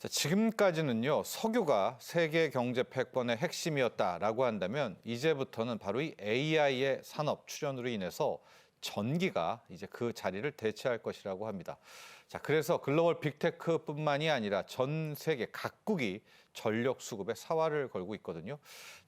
자, 지금까지는요, 석유가 세계 경제 패권의 핵심이었다라고 한다면 이제부터는 바로 이 AI의 산업 출현으로 인해서 전기가 이제 그 자리를 대체할 것이라고 합니다. 자, 그래서 글로벌 빅테크뿐만이 아니라 전 세계 각국이 전력 수급에 사활을 걸고 있거든요.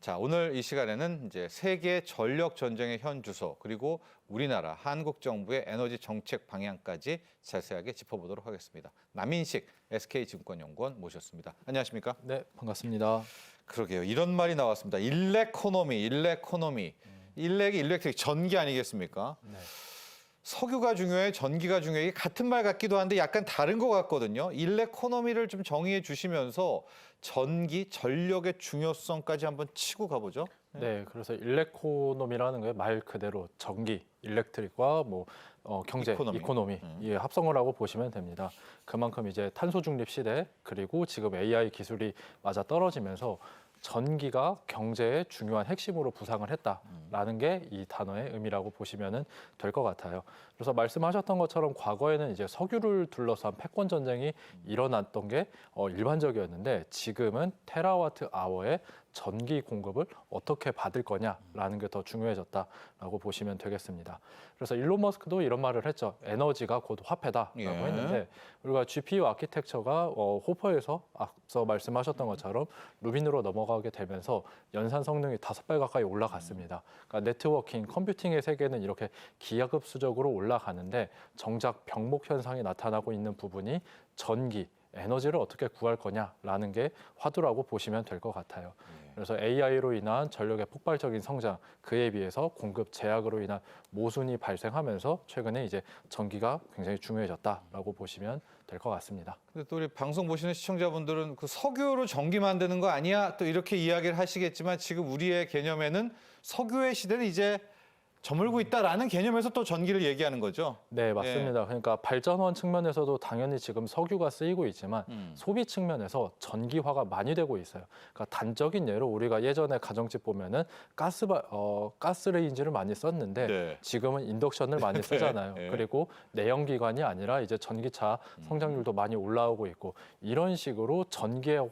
자, 오늘 이 시간에는 이제 세계 전력 전쟁의 현 주소 그리고 우리나라 한국 정부의 에너지 정책 방향까지 자세하게 짚어보도록 하겠습니다. 남인식 SK증권연구원 모셨습니다. 안녕하십니까? 네, 반갑습니다. 그러게요. 이런 말이 나왔습니다. 일렉코노미. 일렉이 일렉트릭 전기 아니겠습니까? 네. 석유가 중요해, 전기가 중요해. 이게 같은 말 같기도 한데 약간 다른 것 같거든요. 일렉코노미를 좀 정의해 주시면서 전기, 전력의 중요성까지 한번 치고 가보죠. 네, 그래서 일렉코노미라는 게 말 그대로 전기, 일렉트릭과 경제, 이코노미 예, 합성을 하고 보시면 됩니다. 그만큼 이제 탄소 중립 시대 그리고 지금 AI 기술이 맞아 떨어지면서 전기가 경제의 중요한 핵심으로 부상을 했다라는 게 이 단어의 의미라고 보시면 될 것 같아요. 그래서 말씀하셨던 것처럼 과거에는 이제 석유를 둘러싼 패권 전쟁이 일어났던 게 일반적이었는데 지금은 테라와트 아워의 전기 공급을 어떻게 받을 거냐라는 게 더 중요해졌다라고 보시면 되겠습니다. 그래서 일론 머스크도 이런 말을 했죠. 에너지가 곧 화폐다라고 했는데 우리가 GPU 아키텍처가 호퍼에서 앞서 말씀하셨던 것처럼 루빈으로 넘어가게 되면서 연산 성능이 5배 가까이 올라갔습니다. 그러니까 네트워킹, 컴퓨팅의 세계는 이렇게 기하급수적으로 올라가는데 정작 병목 현상이 나타나고 있는 부분이 전기, 에너지를 어떻게 구할 거냐라는 게 화두라고 보시면 될 것 같아요. 그래서 AI로 인한 전력의 폭발적인 성장, 그에 비해서 공급 제약으로 인한 모순이 발생하면서 최근에 이제 전기가 굉장히 중요해졌다라고 보시면 될 것 같습니다. 근데 또 우리 방송 보시는 시청자분들은 그 석유로 전기 만드는 거 아니야? 또 이렇게 이야기를 하시겠지만 지금 우리의 개념에는 석유의 시대는 이제 저물고 있다라는 개념에서 또 전기를 얘기하는 거죠. 네, 맞습니다. 그러니까 발전원 측면에서도 당연히 지금 석유가 쓰이고 있지만 소비 측면에서 전기화가 많이 되고 있어요. 그러니까 단적인 예로 우리가 예전에 가정집 보면은 가스레인지를 많이 썼는데 네. 지금은 인덕션을 많이 쓰잖아요. 네. 그리고 내연기관이 아니라 이제 전기차 성장률도 많이 올라오고 있고 이런 식으로 전기의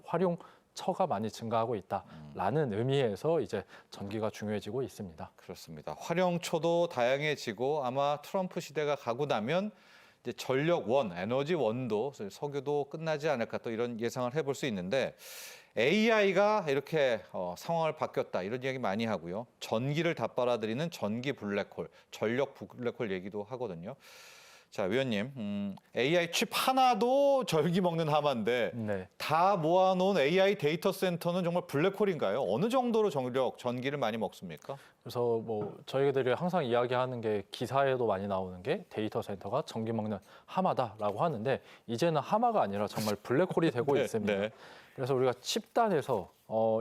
활용처가 많이 증가하고 있다라는 의미에서 이제 전기가 중요해지고 있습니다. 그렇습니다. 활용초도 다양해지고 아마 트럼프 시대가 가고 나면 이제 전력원, 에너지원도 석유도 끝나지 않을까 또 이런 예상을 해볼 수 있는데 AI가 이렇게 상황을 바뀌었다 이런 이야기 많이 하고요. 전기를 다 빨아들이는 전기 블랙홀, 전력 블랙홀 얘기도 하거든요. 자, 위원님, AI 칩 하나도 전기 먹는 하마인데 네. 다 모아놓은 AI 데이터 센터는 정말 블랙홀인가요? 어느 정도로 전기를 많이 먹습니까? 그래서 저희들이 항상 이야기하는 게 기사에도 많이 나오는 게 데이터 센터가 전기 먹는 하마다라고 하는데 이제는 하마가 아니라 정말 블랙홀이 되고 네, 있습니다. 네. 그래서 우리가 칩단에서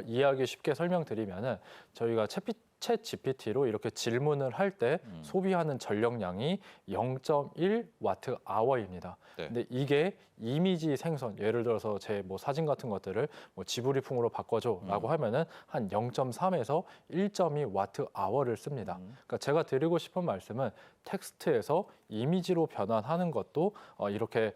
이야기 쉽게 설명드리면은 저희가 챗 GPT로 이렇게 질문을 할 때 소비하는 전력량이 0.1와트 아워입니다. 네. 근데 이게 이미지 생성, 예를 들어서 제 사진 같은 것들을 지브리풍으로 바꿔줘라고 하면은 한 0.3에서 1.2와트 아워를 씁니다. 그러니까 제가 드리고 싶은 말씀은 텍스트에서 이미지로 변환하는 것도 이렇게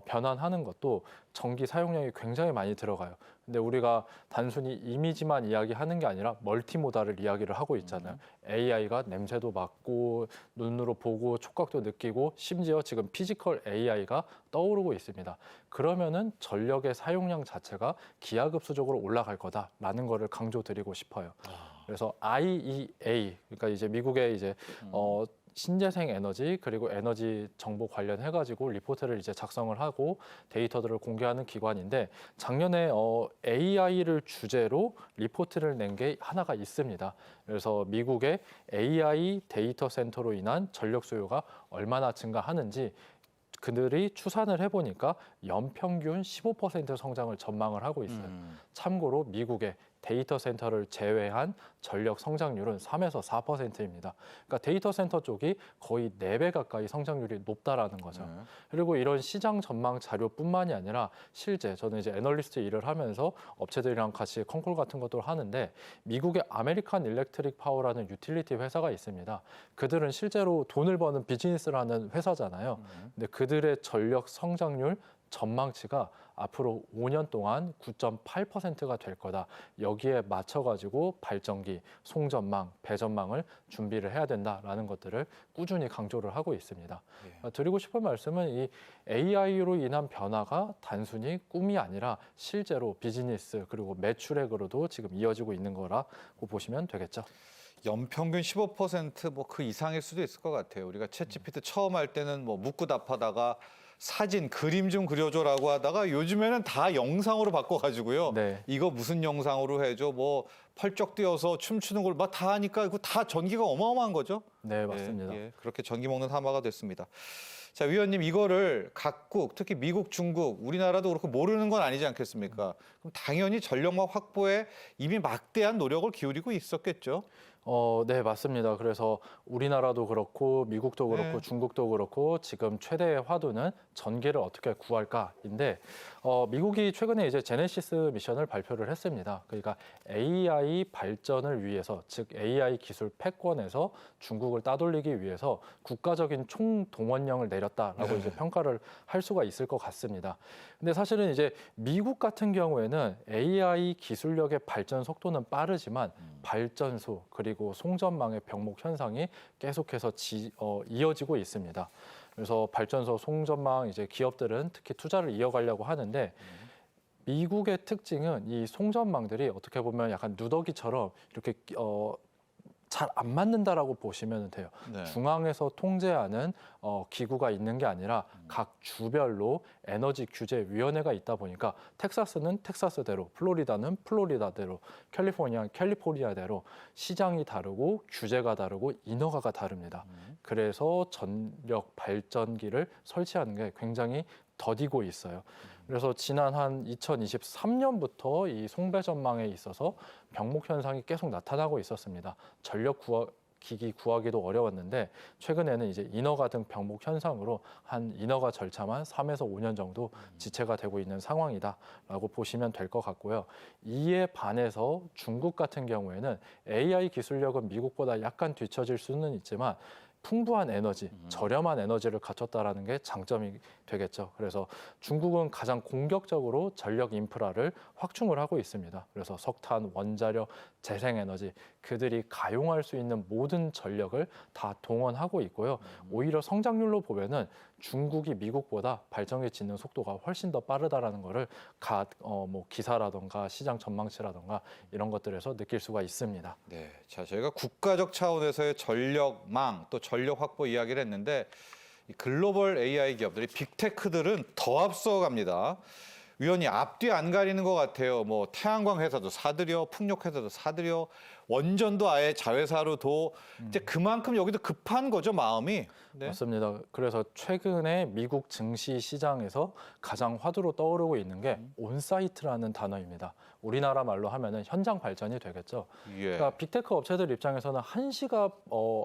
변환하는 것도 전기 사용량이 굉장히 많이 들어가요. 근데 우리가 단순히 이미지만 이야기하는 게 아니라 멀티모달을 이야기를 하고 있잖아요. AI가 냄새도 맡고 눈으로 보고 촉각도 느끼고 심지어 지금 피지컬 AI가 떠오르고 있습니다. 그러면은 전력의 사용량 자체가 기하급수적으로 올라갈 거다라는 거를 강조드리고 싶어요. 그래서 IEA 그러니까 이제 미국의 이제 신재생 에너지 그리고 에너지 정보 관련해가지고 리포트를 이제 작성을 하고 데이터들을 공개하는 기관인데 작년에 AI를 주제로 리포트를 낸 게 하나가 있습니다. 그래서 미국의 AI 데이터 센터로 인한 전력 수요가 얼마나 증가하는지 그들이 추산을 해보니까 연평균 15% 성장을 전망을 하고 있어요. 참고로 미국의 데이터 센터를 제외한 전력 성장률은 3에서 4%입니다. 그러니까 데이터 센터 쪽이 거의 4배 가까이 성장률이 높다라는 거죠. 그리고 이런 시장 전망 자료뿐만이 아니라 실제 저는 이제 애널리스트 일을 하면서 업체들이랑 같이 콩쿨 같은 것도 하는데 미국의 아메리칸 일렉트릭 파워라는 유틸리티 회사가 있습니다. 그들은 실제로 돈을 버는 비즈니스를 하는 회사잖아요. 근데 그들의 전력 성장률 전망치가 앞으로 5년 동안 9.8%가 될 거다. 여기에 맞춰가지고 발전기, 송전망, 배전망을 준비를 해야 된다라는 것들을 꾸준히 강조를 하고 있습니다. 드리고 싶은 말씀은 이 AI로 인한 변화가 단순히 꿈이 아니라 실제로 비즈니스 그리고 매출액으로도 지금 이어지고 있는 거라고 보시면 되겠죠. 연평균 15%뭐 그 이상일 수도 있을 것 같아요. 우리가 챗GPT 처음 할 때는 뭐 묻고 답하다가 사진, 그림 좀 그려줘라고 하다가 요즘에는 다 영상으로 바꿔가지고요. 네. 이거 무슨 영상으로 해줘? 뭐 펄쩍 뛰어서 춤추는 걸 막 다 하니까 이거 다 전기가 어마어마한 거죠. 네, 맞습니다. 그렇게 전기 먹는 하마가 됐습니다. 자, 위원님 이거를 각국, 특히 미국, 중국, 우리나라도 그렇고 모르는 건 아니지 않겠습니까? 그럼 당연히 전력망 확보에 이미 막대한 노력을 기울이고 있었겠죠. 네, 맞습니다. 그래서 우리나라도 그렇고 미국도 그렇고 네. 중국도 그렇고 지금 최대의 화두는 전기를 어떻게 구할까인데 미국이 최근에 이제 제네시스 미션을 발표를 했습니다. 그러니까 AI 발전을 위해서 즉 AI 기술 패권에서 중국을 따돌리기 위해서 국가적인 총동원령을 내렸다라고 네. 이제 평가를 할 수가 있을 것 같습니다. 근데 사실은 이제 미국 같은 경우에는 AI 기술력의 발전 속도는 빠르지만 발전소 그리고 송전망의 병목 현상이 계속해서 이어지고 있습니다. 그래서 발전소, 송전망 이제 기업들은 특히 투자를 이어가려고 하는데 미국의 특징은 이 송전망들이 어떻게 보면 약간 누더기처럼 이렇게 잘 안 맞는다라고 보시면 돼요. 네. 중앙에서 통제하는 기구가 있는 게 아니라 각 주별로 에너지 규제 위원회가 있다 보니까 텍사스는 텍사스대로, 플로리다는 플로리다대로, 캘리포니아는 캘리포니아대로 시장이 다르고 규제가 다르고 인허가가 다릅니다. 그래서 전력 발전기를 설치하는 게 굉장히 더디고 있어요. 그래서 지난 한 2023년부터 이 송배전망에 있어서 병목 현상이 계속 나타나고 있었습니다. 기기 구하기도 어려웠는데 최근에는 이제 인허가 등 병목 현상으로 한 인허가 절차만 3에서 5년 정도 지체가 되고 있는 상황이다라고 보시면 될 것 같고요. 이에 반해서 중국 같은 경우에는 AI 기술력은 미국보다 약간 뒤처질 수는 있지만 풍부한 에너지, 저렴한 에너지를 갖췄다라는 게 장점이 되겠죠. 그래서 중국은 가장 공격적으로 전력 인프라를 확충을 하고 있습니다. 그래서 석탄, 원자력, 재생에너지 그들이 가용할 수 있는 모든 전력을 다 동원하고 있고요. 오히려 성장률로 보면은 중국이 미국보다 발전기 짓는 속도가 훨씬 더 빠르다라는 거를 기사라던가 시장 전망치라던가 이런 것들에서 느낄 수가 있습니다. 네, 자 저희가 국가적 차원에서의 전력망 또 전력 확보 이야기를 했는데 이 글로벌 AI 기업들이 빅테크들은 더 앞서갑니다. 위원이 앞뒤 안 가리는 것 같아요. 뭐 태양광 회사도 사들여, 풍력 회사도 사들여, 원전도 아예 자회사로 이제 그만큼 여기도 급한 거죠 마음이. 네. 맞습니다. 그래서 최근에 미국 증시 시장에서 가장 화두로 떠오르고 있는 게 온사이트라는 단어입니다. 우리나라 말로 하면은 현장 발전이 되겠죠. 예. 그러니까 빅테크 업체들 입장에서는 한시가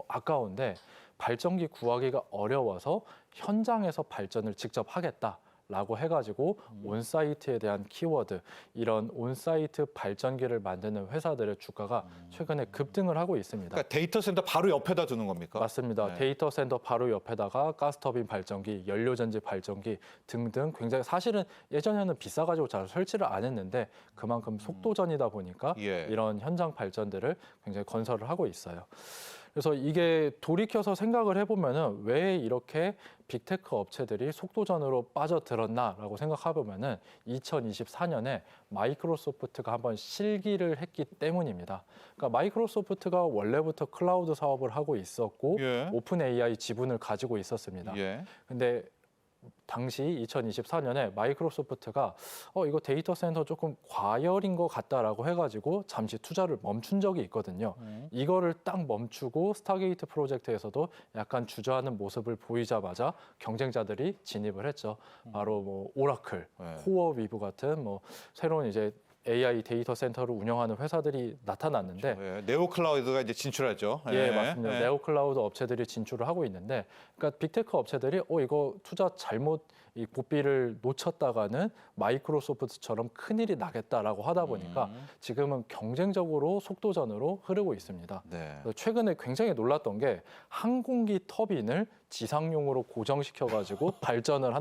아까운데 발전기 구하기가 어려워서 현장에서 발전을 직접 하겠다라고 해가지고 온사이트에 대한 키워드, 이런 온사이트 발전기를 만드는 회사들의 주가가 최근에 급등을 하고 있습니다. 그러니까 데이터 센터 바로 옆에다 두는 겁니까? 맞습니다. 네. 데이터 센터 바로 옆에다가 가스터빈 발전기, 연료전지 발전기 등등 굉장히 사실은 예전에는 비싸가지고 잘 설치를 안 했는데 그만큼 속도전이다 보니까 예. 이런 현장 발전들을 굉장히 건설을 하고 있어요. 그래서 이게 돌이켜서 생각을 해보면은 왜 이렇게 빅테크 업체들이 속도전으로 빠져들었나라고 생각해보면은 2024년에 마이크로소프트가 한번 실기를 했기 때문입니다. 그러니까 마이크로소프트가 원래부터 클라우드 사업을 하고 있었고 예. 오픈 AI 지분을 가지고 있었습니다. 예. 근데 당시 2024년에 마이크로소프트가 이거 데이터 센터 조금 과열인 것 같다라고 해가지고 잠시 투자를 멈춘 적이 있거든요. 이거를 딱 멈추고 스타게이트 프로젝트에서도 약간 주저하는 모습을 보이자마자 경쟁자들이 진입을 했죠. 바로 뭐 오라클, 네. 코어위브 같은 뭐 새로운 이제 AI 데이터 센터를 운영하는 회사들이 나타났는데 예. 네오클라우드가 이제 진출하죠. 예, 맞습니다. 네오클라우드 업체들이 진출을 하고 있는데, 그러니까 빅테크 업체들이 이거 투자 잘못 이 고삐를 놓쳤다가는 마이크로소프트처럼 큰일이 나겠다라고 하다 보니까 지금은 경쟁적으로 속도전으로 흐르고 있습니다. 네. 최근에 굉장히 놀랐던 게 항공기 터빈을 지상용으로 고정시켜가지고 발전을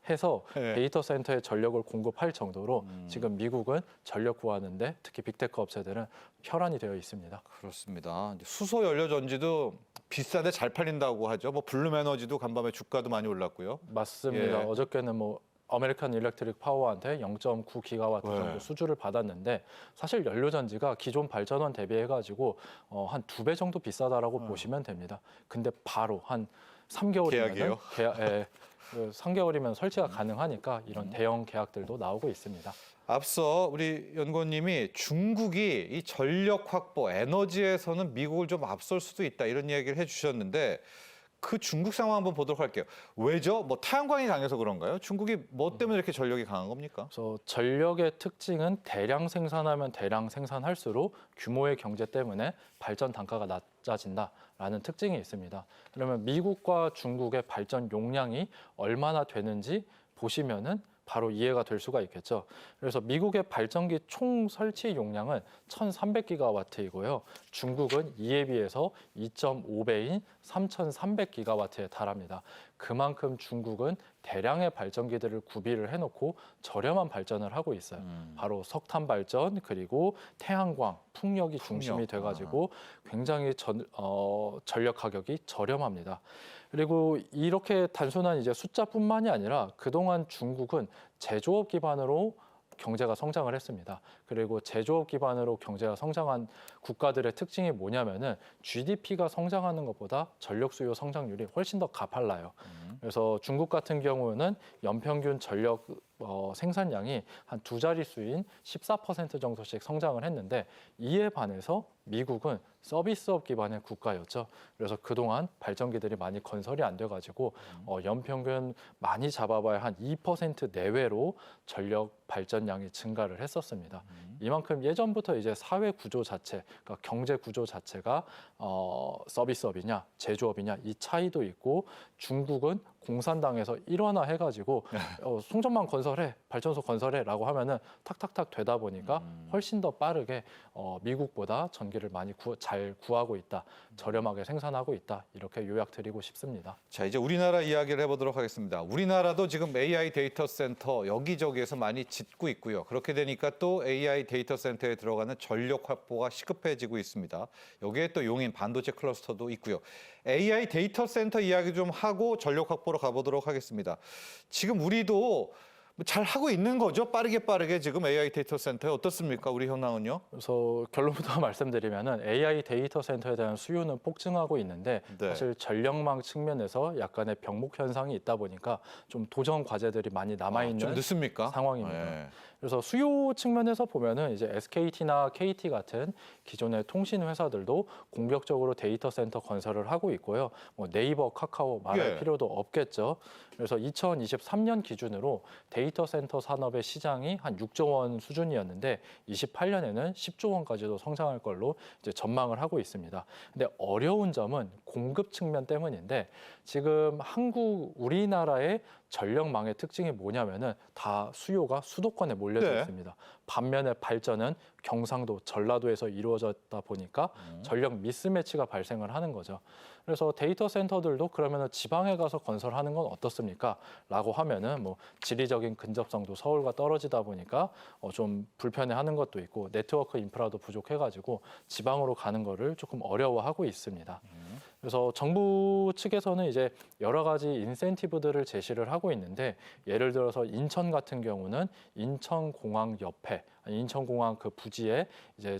해서 네. 데이터 센터에 전력을 공급할 정도로 지금 미국은 전력 구하는데 특히 빅테크 업체들은 혈안이 되어 있습니다. 그렇습니다. 이제 수소 연료 전지도 비싸데 잘 팔린다고 하죠. 뭐 블룸 에너지도 간밤에 주가도 많이 올랐고요. 맞습니다. 예. 어저께는 뭐 아메리칸 일렉트릭 파워한테 0.9 기가와트 정도 네. 수주를 받았는데 사실 연료 전지가 기존 발전원 대비해 가지고 한 2배 정도 비싸다라고 보시면 됩니다. 근데 바로 한 3개월이면 계약이에요? 예, 3개월이면 설치가 가능하니까 이런 대형 계약들도 나오고 있습니다. 앞서 우리 연구원님이 중국이 이 전력 확보, 에너지에서는 미국을 좀 앞설 수도 있다 이런 이야기를 해주셨는데 그 중국 상황 한번 보도록 할게요. 왜죠? 뭐 태양광이 강해서 그런가요? 중국이 뭐 때문에 이렇게 전력이 강한 겁니까? 그래서 전력의 특징은 대량 생산하면 대량 생산할수록 규모의 경제 때문에 발전 단가가 낮아진다라는 특징이 있습니다. 그러면 미국과 중국의 발전 용량이 얼마나 되는지 보시면은 바로 이해가 될 수가 있겠죠. 그래서 미국의 발전기 총 설치 용량은 1,300기가와트이고요. 중국은 이에 비해서 2.5배인 3,300기가와트에 달합니다. 그만큼 중국은 대량의 발전기들을 구비를 해놓고 저렴한 발전을 하고 있어요. 바로 석탄 발전 그리고 태양광, 풍력이 중심이 돼가지고 굉장히 전력 가격이 저렴합니다. 그리고 이렇게 단순한 이제 숫자뿐만이 아니라 그동안 중국은 제조업 기반으로 경제가 성장을 했습니다. 그리고 제조업 기반으로 경제가 성장한 국가들의 특징이 뭐냐면은 GDP가 성장하는 것보다 전력 수요 성장률이 훨씬 더 가팔라요. 그래서 중국 같은 경우는 연평균 전력 생산량이 한 두 자릿수인 14% 정도씩 성장을 했는데 이에 반해서 미국은 서비스업 기반의 국가였죠. 그래서 그동안 발전기들이 많이 건설이 안 돼가지고 연평균 많이 잡아봐야 한 2% 내외로 전력 발전량이 증가를 했었습니다. 이만큼 예전부터 이제 사회 구조 자체, 그러니까 경제 구조 자체가 서비스업이냐 제조업이냐 이 차이도 있고 중국은 공산당에서 일원화해가지고 송전망 건설해, 발전소 건설해라고 하면은 탁탁탁 되다 보니까 훨씬 더 빠르게 미국보다 전기를 많이 잘 구하고 있다, 저렴하게 생산하고 있다 이렇게 요약드리고 싶습니다. 자, 이제 우리나라 이야기를 해보도록 하겠습니다. 우리나라도 지금 AI 데이터 센터 여기저기에서 많이 짓고 있고요. 그렇게 되니까 또 AI 데이터 센터에 들어가는 전력 확보가 시급해지고 있습니다. 여기에 또 용인 반도체 클러스터도 있고요. AI 데이터 센터 이야기 좀 하고 전력 확보로 가보도록 하겠습니다. 지금 우리도 잘 하고 있는 거죠? 빠르게 지금 AI 데이터 센터에 어떻습니까? 우리 현황은요? 그래서 결론부터 말씀드리면은 AI 데이터 센터에 대한 수요는 폭증하고 있는데 네. 사실 전력망 측면에서 약간의 병목 현상이 있다 보니까 좀 도전 과제들이 많이 남아 있는 좀 늦습니까? 상황입니다. 네. 그래서 수요 측면에서 보면은 이제 SKT나 KT 같은 기존의 통신 회사들도 공격적으로 데이터 센터 건설을 하고 있고요. 뭐 네이버, 카카오 말할 예. 필요도 없겠죠. 그래서 2023년 기준으로 데이터 센터 산업의 시장이 한 6조 원 수준이었는데 28년에는 10조 원까지도 성장할 걸로 이제 전망을 하고 있습니다. 근데 어려운 점은 공급 측면 때문인데 지금 우리나라의 전력망의 특징이 뭐냐면은 다 수요가 수도권에 몰려져 네. 있습니다. 반면에 발전은 경상도, 전라도에서 이루어졌다 보니까 전력 미스매치가 발생을 하는 거죠. 그래서 데이터 센터들도 그러면은 지방에 가서 건설하는 건 어떻습니까? 라고 하면은 뭐 지리적인 근접성도 서울과 떨어지다 보니까 좀 불편해하는 것도 있고 네트워크 인프라도 부족해가지고 지방으로 가는 거를 조금 어려워하고 있습니다. 그래서 정부 측에서는 이제 여러 가지 인센티브들을 제시를 하고 있는데 예를 들어서 인천 같은 경우는 인천공항 옆에 인천공항 그 부지에 이제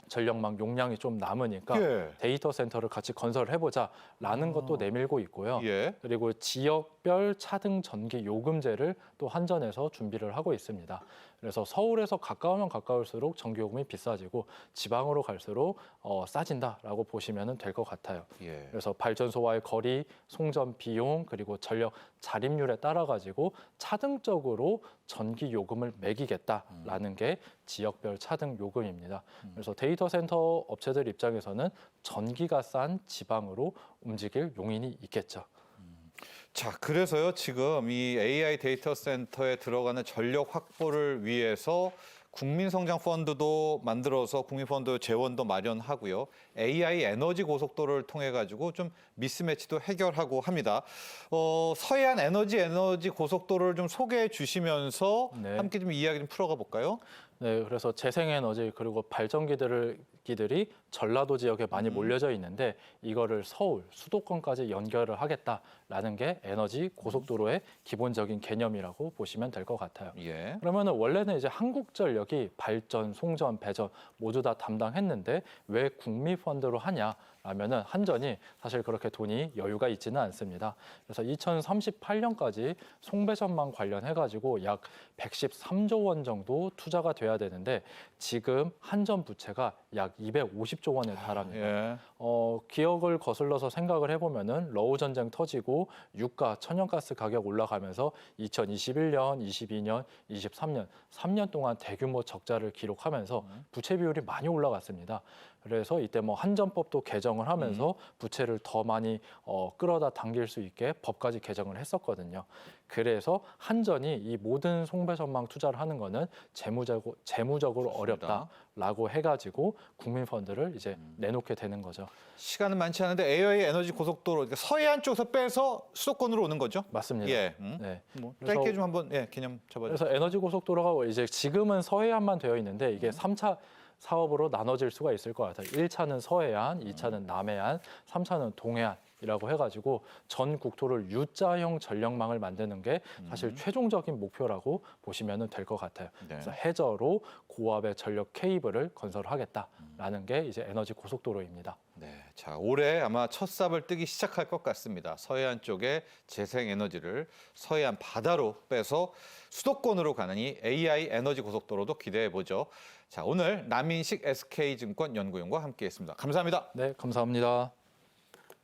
전력망 용량이 좀 남으니까 예. 데이터 센터를 같이 건설을 해보자라는 것도 내밀고 있고요. 예. 그리고 지역별 차등 전기 요금제를 또 한전에서 준비를 하고 있습니다. 그래서 서울에서 가까우면 가까울수록 전기 요금이 비싸지고 지방으로 갈수록 싸진다라고 보시면 될 것 같아요. 예. 그래서 발전소와의 거리, 송전 비용 그리고 전력 자립률에 따라 가지고 차등적으로 전기 요금을 매기겠다라는 게 지역별 차등 요금입니다. 그래서 데이터 센터 업체들 입장에서는 전기가 싼 지방으로 움직일 용인이 있겠죠. 자, 그래서요, 지금 이 AI 데이터 센터에 들어가는 전력 확보를 위해서 국민성장펀드도 만들어서 국민펀드 재원도 마련하고요. AI 에너지 고속도로를 통해 가지고 좀 미스매치도 해결하고 합니다. 서해안 에너지 고속도로를 좀 소개해 주시면서 네. 함께 좀 이야기 좀 풀어가 볼까요? 네, 그래서 재생에너지 그리고 발전기들이 전라도 지역에 많이 몰려져 있는데 이거를 서울, 수도권까지 연결을 하겠다라는 게 에너지 고속도로의 기본적인 개념이라고 보시면 될 것 같아요. 예. 그러면은 원래는 이제 한국전력이 발전, 송전, 배전 모두 다 담당했는데 왜 국미펀드로 하냐? 라면은 한전이 사실 그렇게 돈이 여유가 있지는 않습니다. 그래서 2038년까지 송배전망 관련해가지고 약 113조 원 정도 투자가 돼야 되는데 지금 한전 부채가 약 250조 원에 달합니다. 예. 기억을 거슬러서 생각을 해보면은 러우 전쟁 터지고 유가, 천연가스 가격 올라가면서 2021년, 22년, 23년 3년 동안 대규모 적자를 기록하면서 부채 비율이 많이 올라갔습니다. 그래서 이때 뭐 한전법도 개정을 하면서 부채를 더 많이 끌어다 당길 수 있게 법까지 개정을 했었거든요. 그래서 한전이 이 모든 송배전망 투자를 하는 거는 재무적으로 어렵다라고 해가지고 국민펀드를 이제 내놓게 되는 거죠. 시간은 많지 않은데 AI 에너지 고속도로 그러니까 서해안 쪽에서 빼서 수도권으로 오는 거죠? 맞습니다. 예. 네. 뭐 그래서- 짧게 좀 한번 개념 잡아주세요. 그래서 에너지 고속도로가 이제 지금은 서해안만 되어 있는데 이게 3차 사업으로 나눠질 수가 있을 것 같아요. 1차는 서해안, 2차는 남해안, 3차는 동해안이라고 해가지고 전 국토를 U자형 전력망을 만드는 게 사실 최종적인 목표라고 보시면 될 것 같아요. 네. 그래서 해저로 고압의 전력 케이블을 건설하겠다라는 게 이제 에너지 고속도로입니다. 네, 자 올해 아마 첫 삽을 뜨기 시작할 것 같습니다. 서해안 쪽에 재생 에너지를 서해안 바다로 빼서 수도권으로 가는 이 AI 에너지 고속도로도 기대해 보죠. 자 오늘 남인식 SK증권 연구원과 함께했습니다. 감사합니다. 네, 감사합니다.